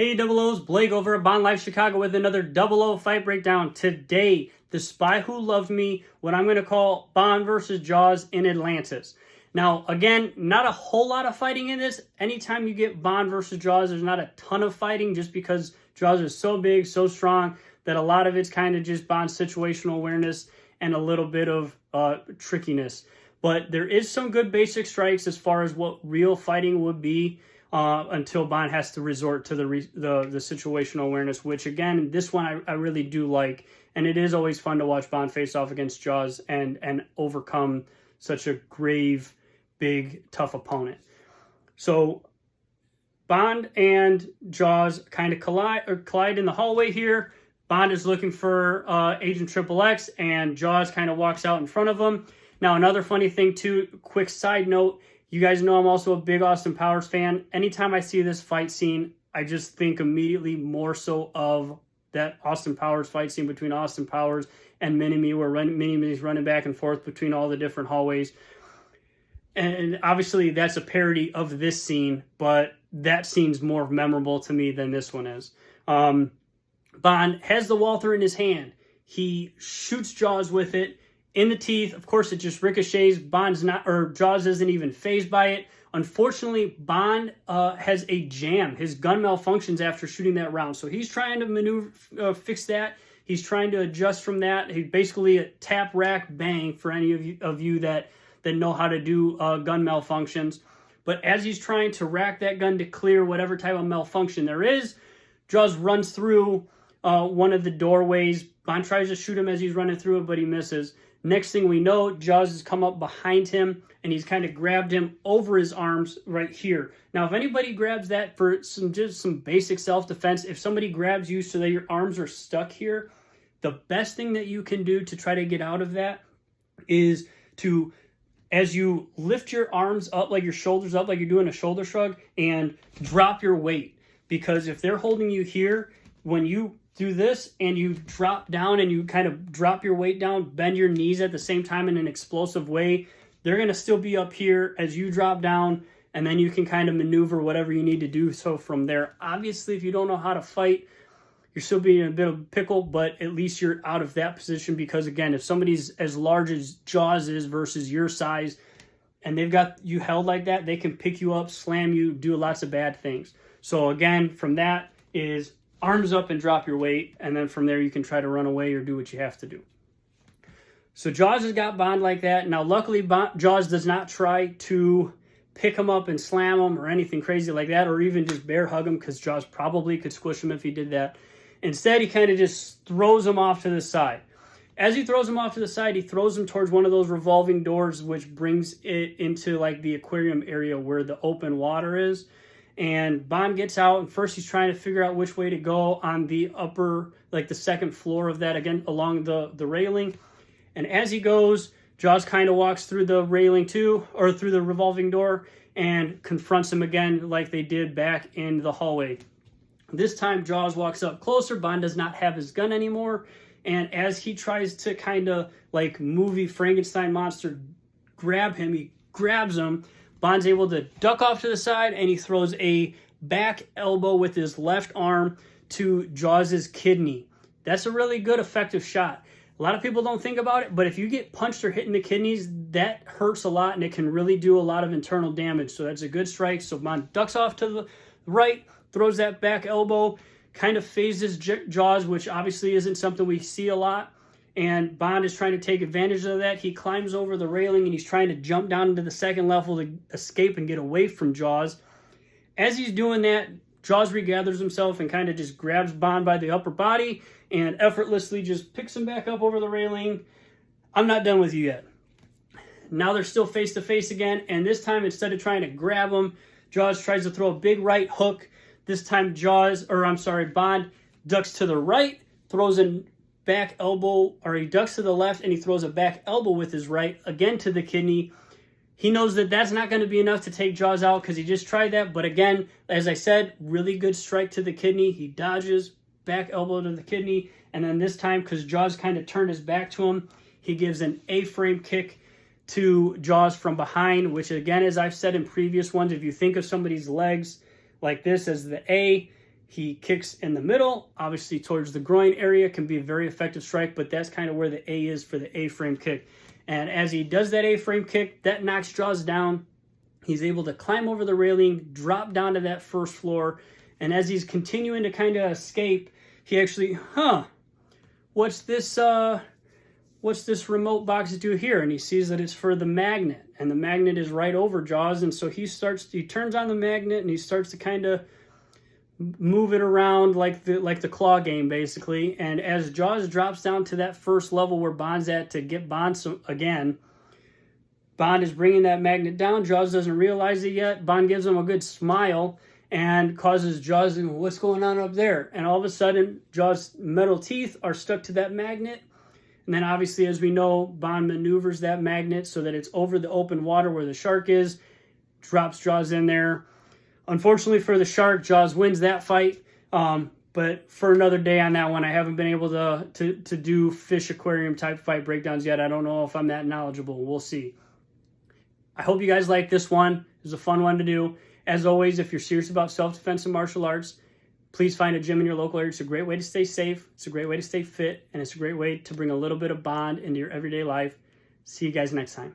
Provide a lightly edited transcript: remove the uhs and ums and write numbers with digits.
Hey Double O's, Blake over at Bond Life Chicago with another Double O fight breakdown. Today, The Spy Who Loved Me, what I'm going to call Bond versus Jaws in Atlantis. Now, again, not a whole lot of fighting in this. Anytime you get Bond versus Jaws, there's not a ton of fighting just because Jaws is so big, so strong, that a lot of it's kind of just Bond's situational awareness and a little bit of trickiness. But there is some good basic strikes as far as what real fighting would be. Until Bond has to resort to the situational awareness, which again, this one I really do like, and it is always fun to watch Bond face off against Jaws and overcome such a grave, big, tough opponent. So Bond and Jaws kind of collide in the hallway here. Bond is looking for Agent XXX, and Jaws kind of walks out in front of him. Now, another funny thing too, quick side note, you guys know I'm also a big Austin Powers fan. Anytime I see this fight scene, I just think immediately more so of that Austin Powers fight scene between Austin Powers and Mini-Me, where Mini-Me's running back and forth between all the different hallways. And obviously that's a parody of this scene, but that scene's more memorable to me than this one is. Bond has the Walther in his hand. He shoots Jaws with it in the teeth. Of course, it just ricochets. Jaws isn't even fazed by it. Unfortunately, Bond has a jam. His gun malfunctions after shooting that round. So he's trying to fix that. He's trying to adjust from that. He basically a tap, rack, bang for any of you that know how to do gun malfunctions. But as he's trying to rack that gun to clear whatever type of malfunction there is, Jaws runs through one of the doorways. Bond tries to shoot him as he's running through it, but he misses. Next thing we know, Jaws has come up behind him, and he's kind of grabbed him over his arms right here. Now, if anybody grabs that for just some basic self-defense, if somebody grabs you so that your arms are stuck here, the best thing that you can do to try to get out of that is to, as you lift your arms up, like your shoulders up, like you're doing a shoulder shrug, and drop your weight. Because if they're holding you here, when you do this and you drop down and you kind of drop your weight down, bend your knees at the same time in an explosive way, they're going to still be up here as you drop down, and then you can kind of maneuver whatever you need to do so from there. Obviously, if you don't know how to fight, you're still being in a bit of a pickle, but at least you're out of that position because, again, if somebody's as large as Jaws is versus your size and they've got you held like that, they can pick you up, slam you, do lots of bad things. So, again, from that is arms up and drop your weight, and then from there you can try to run away or do what you have to do. So Jaws has got Bond like that. Now, luckily, Jaws does not try to pick him up and slam him or anything crazy like that, or even just bear hug him, because Jaws probably could squish him if he did that. Instead, he kind of just throws him off to the side. As he throws him off to the side, he throws him towards one of those revolving doors, which brings it into like the aquarium area where the open water is. And Bond gets out, and first he's trying to figure out which way to go on the upper, like the second floor of that, again, along the railing. And as he goes, Jaws kind of walks through the railing too, or through the revolving door, and confronts him again like they did back in the hallway. This time, Jaws walks up closer. Bond does not have his gun anymore. And as he tries to kind of, like movie Frankenstein monster, grab him, he grabs him. Bond's able to duck off to the side, and he throws a back elbow with his left arm to Jaws' kidney. That's a really good, effective shot. A lot of people don't think about it, but if you get punched or hit in the kidneys, that hurts a lot, and it can really do a lot of internal damage. So that's a good strike. So Bond ducks off to the right, throws that back elbow, kind of phases Jaws, which obviously isn't something we see a lot. And Bond is trying to take advantage of that. He climbs over the railing, and he's trying to jump down into the second level to escape and get away from Jaws. As he's doing that, Jaws regathers himself and kind of just grabs Bond by the upper body and effortlessly just picks him back up over the railing. I'm not done with you yet. Now they're still face to face again, and this time, instead of trying to grab him, Jaws tries to throw a big right hook. This time Bond ducks to the right, throws a back elbow, or he ducks to the left and he throws a back elbow with his right, again to the kidney. He knows that that's not going to be enough to take Jaws out because he just tried that. But again, as I said, really good strike to the kidney. He dodges, back elbow to the kidney. And then this time, because Jaws kind of turned his back to him, he gives an A-frame kick to Jaws from behind, which again, as I've said in previous ones, if you think of somebody's legs like this as the A, He kicks in the middle, obviously towards the groin area, can be a very effective strike, but that's kind of where the A is for the A-frame kick. And as he does that A-frame kick, that knocks Jaws down. He's able to climb over the railing, drop down to that first floor, and as he's continuing to kind of escape, he actually, what's this remote box do here? And he sees that it's for the magnet, and the magnet is right over Jaws, and so he turns on the magnet, and he starts to kind of move it around like the claw game, basically. And as Jaws drops down to that first level where Bond's at to get Bond again, Bond is bringing that magnet down. Jaws doesn't realize it yet. Bond gives him a good smile and causes Jaws to, what's going on up there? And all of a sudden, Jaws' metal teeth are stuck to that magnet. And then obviously, as we know, Bond maneuvers that magnet so that it's over the open water where the shark is, drops Jaws in there. Unfortunately for the shark, Jaws wins that fight. But for another day on that one, I haven't been able to do fish aquarium type fight breakdowns yet. I don't know if I'm that knowledgeable. We'll see. I hope you guys like this one. It was a fun one to do. As always, if you're serious about self-defense and martial arts, please find a gym in your local area. It's a great way to stay safe. It's a great way to stay fit. And it's a great way to bring a little bit of Bond into your everyday life. See you guys next time.